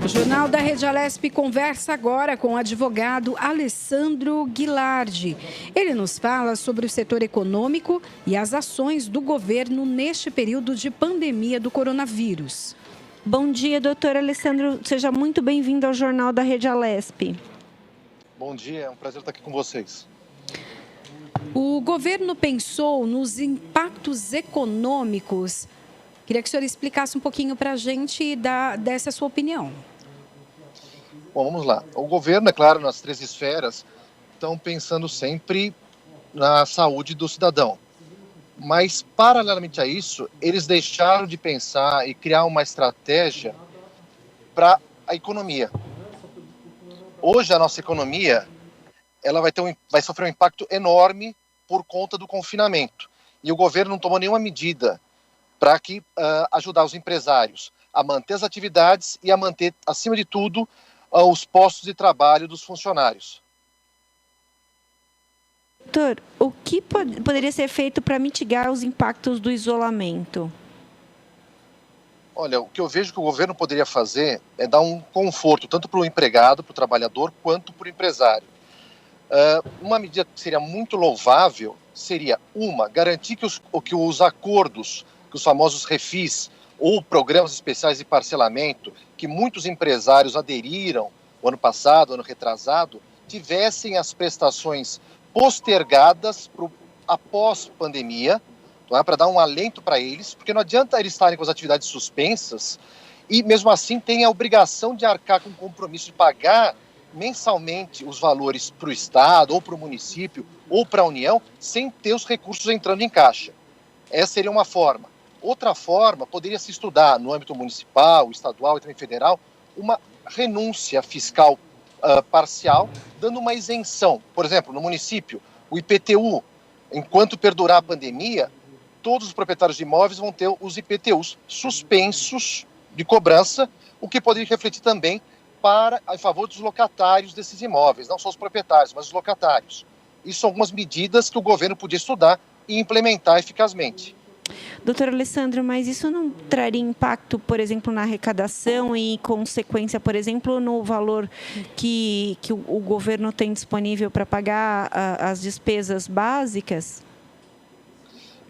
O Jornal da Rede Alesp conversa agora com o advogado Alessandro Ghilardi. Ele nos fala sobre o setor econômico e as ações do governo neste período de pandemia do coronavírus. Bom dia, doutor Alessandro. Seja muito bem-vindo ao Jornal da Rede Alesp. Bom dia, é um prazer estar aqui com vocês. O governo pensou nos impactos econômicos. Queria que o senhor explicasse um pouquinho para a gente dessa sua opinião. Bom, vamos lá. O governo, é claro, nas 3 esferas, estão pensando sempre na saúde do cidadão. Mas, paralelamente a isso, eles deixaram de pensar e criar uma estratégia para a economia. Hoje, a nossa economia ela vai sofrer um impacto enorme por conta do confinamento. E o governo não tomou nenhuma medida para ajudar os empresários a manter as atividades e a manter, acima de tudo, os postos de trabalho dos funcionários. Doutor, o que poderia ser feito para mitigar os impactos do isolamento? Olha, o que eu vejo que o governo poderia fazer é dar um conforto tanto para o empregado, para o trabalhador, quanto para o empresário. Uma medida que seria muito louvável seria, garantir que os acordos, que os famosos refis ou programas especiais de parcelamento, que muitos empresários aderiram o ano passado, ano retrasado, tivessem as prestações postergadas após pandemia, para dar um alento para eles, porque não adianta eles estarem com as atividades suspensas e mesmo assim têm a obrigação de arcar com o compromisso de pagar mensalmente os valores para o Estado, ou para o município, ou para a União, sem ter os recursos entrando em caixa. Essa seria uma forma. Outra forma, poderia se estudar no âmbito municipal, estadual e também federal, uma renúncia fiscal parcial, dando uma isenção. Por exemplo, no município, o IPTU, enquanto perdurar a pandemia, todos os proprietários de imóveis vão ter os IPTUs suspensos de cobrança, o que poderia refletir também a favor dos locatários desses imóveis, não só os proprietários, mas os locatários. Isso são algumas medidas que o governo podia estudar e implementar eficazmente. Doutor Alessandro, mas isso não traria impacto, por exemplo, na arrecadação e consequência, por exemplo, no valor que o governo tem disponível para pagar as despesas básicas?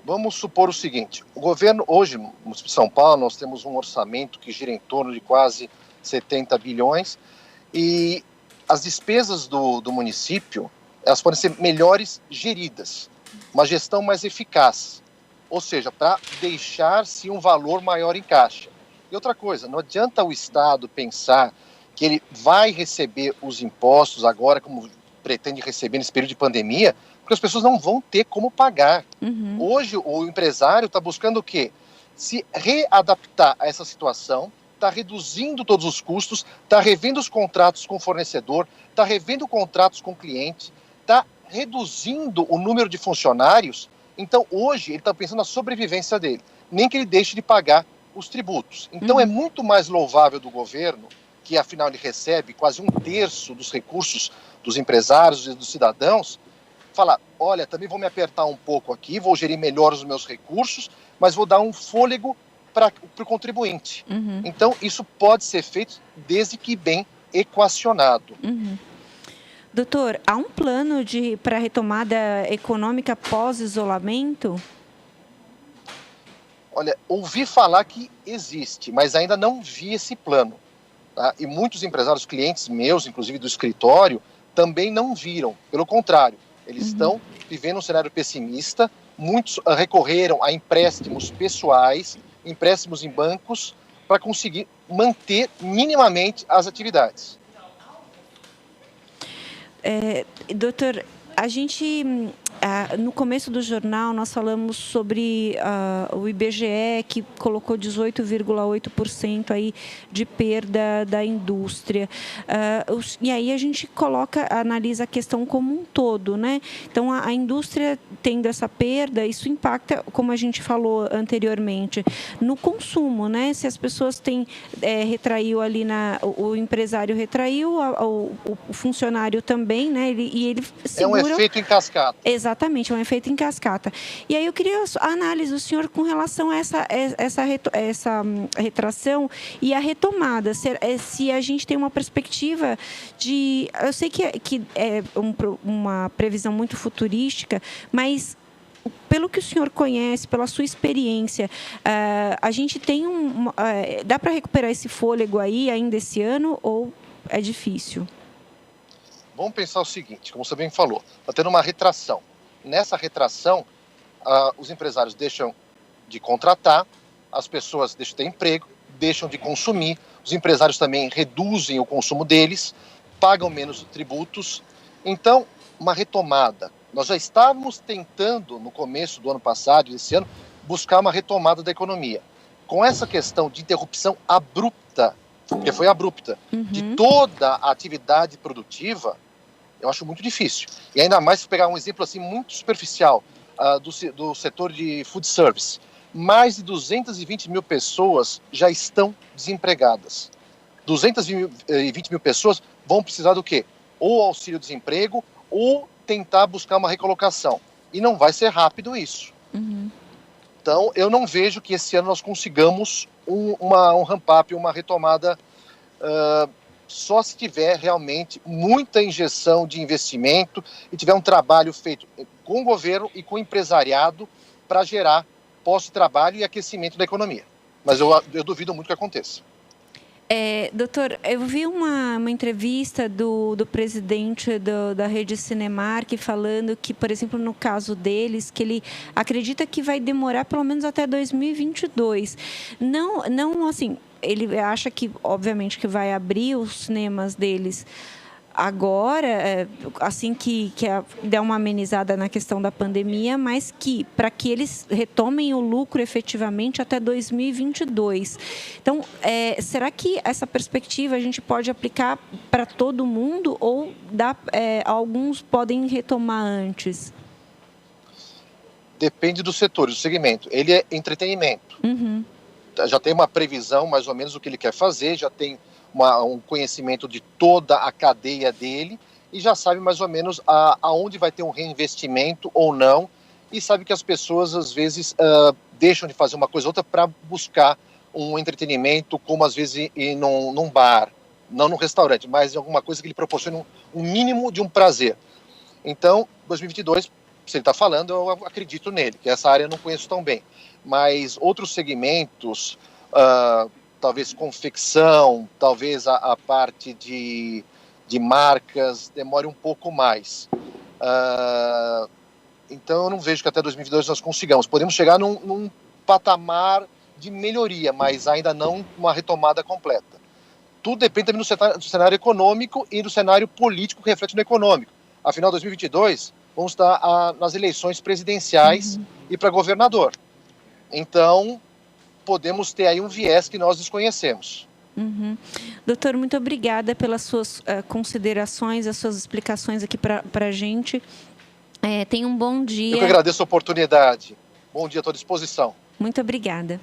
Vamos supor o seguinte, o governo, hoje, no município de São Paulo, nós temos um orçamento que gira em torno de quase 70 bilhões, e as despesas do município, elas podem ser melhores geridas, uma gestão mais eficaz, ou seja, para deixar-se um valor maior em caixa. E outra coisa, não adianta o Estado pensar que ele vai receber os impostos agora, como pretende receber nesse período de pandemia, porque as pessoas não vão ter como pagar. Hoje, o empresário está buscando o quê? Se readaptar a essa situação, está reduzindo todos os custos, está revendo os contratos com o fornecedor, está revendo contratos com o cliente, está reduzindo o número de funcionários. Então, hoje, ele está pensando na sobrevivência dele, nem que ele deixe de pagar os tributos. Então, é muito mais louvável do governo, que afinal ele recebe quase 1/3 dos recursos dos empresários e dos cidadãos, falar, olha, também vou me apertar um pouco aqui, vou gerir melhor os meus recursos, mas vou dar um fôlego para o contribuinte. Então, isso pode ser feito desde que bem equacionado. Doutor, há um plano para a retomada econômica pós-isolamento? Olha, ouvi falar que existe, mas ainda não vi esse plano. Tá? E muitos empresários, clientes meus, inclusive do escritório, também não viram. Pelo contrário, eles estão vivendo um cenário pessimista. Muitos recorreram a empréstimos pessoais, empréstimos em bancos, para conseguir manter minimamente as atividades. Doutor, a gente, no começo do jornal, nós falamos sobre o IBGE, que colocou 18,8% aí de perda da indústria. E aí a gente analisa a questão como um todo, né? Então, a indústria tendo essa perda, isso impacta, como a gente falou anteriormente, no consumo, né? Se as pessoas retraiu ali, o empresário retraiu, o funcionário também, né? E ele segura... É um efeito em cascata. Exatamente. Exatamente, é um efeito em cascata. E aí eu queria a análise do senhor com relação a essa retração e a retomada. Se a gente tem uma perspectiva de... Eu sei que é uma previsão muito futurística, mas pelo que o senhor conhece, pela sua experiência, a gente tem dá para recuperar esse fôlego aí ainda esse ano ou é difícil? Vamos pensar o seguinte, como você bem falou, está tendo uma retração. Nessa retração, os empresários deixam de contratar, as pessoas deixam de ter emprego, deixam de consumir, os empresários também reduzem o consumo deles, pagam menos tributos. Então, uma retomada. Nós já estávamos tentando, no começo do ano passado, esse ano, buscar uma retomada da economia. Com essa questão de interrupção abrupta, porque foi abrupta, de toda a atividade produtiva, eu acho muito difícil. E ainda mais se pegar um exemplo assim muito superficial do setor de food service. Mais de 220 mil pessoas já estão desempregadas. 220 mil pessoas vão precisar do quê? Ou auxílio-desemprego, ou tentar buscar uma recolocação. E não vai ser rápido isso. Então, eu não vejo que esse ano nós consigamos um ramp-up, uma retomada, só se tiver realmente muita injeção de investimento e tiver um trabalho feito com o governo e com o empresariado para gerar postos de trabalho e aquecimento da economia. Mas eu duvido muito que aconteça. Doutor, eu vi uma entrevista do presidente da rede Cinemark falando que, por exemplo, no caso deles, que ele acredita que vai demorar pelo menos até 2022. Não assim, ele acha que, obviamente, que vai abrir os cinemas deles agora, assim que der uma amenizada na questão da pandemia, mas que para que eles retomem o lucro efetivamente até 2022. Então, será que essa perspectiva a gente pode aplicar para todo mundo ou alguns podem retomar antes? Depende do setor, do segmento. Ele é entretenimento. Já tem uma previsão mais ou menos do que ele quer fazer, já tem um conhecimento de toda a cadeia dele e já sabe mais ou menos aonde vai ter um reinvestimento ou não, e sabe que as pessoas às vezes deixam de fazer uma coisa ou outra para buscar um entretenimento, como às vezes ir num bar, não num restaurante, mas em alguma coisa que lhe proporcione um mínimo de um prazer. Então, 2022, se ele está falando, eu acredito nele, que essa área eu não conheço tão bem, mas outros segmentos, talvez confecção, talvez a parte de marcas demore um pouco mais. Então eu não vejo que até 2022 nós consigamos. Podemos chegar num patamar de melhoria, mas ainda não uma retomada completa. Tudo depende também do cenário econômico e do cenário político que reflete no econômico. Afinal, 2022, vamos estar nas eleições presidenciais e para governador. Então, podemos ter aí um viés que nós desconhecemos. Doutor, muito obrigada pelas suas considerações, as suas explicações aqui para a gente. Tenha um bom dia. Eu que agradeço a oportunidade. Bom dia, estou à disposição. Muito obrigada.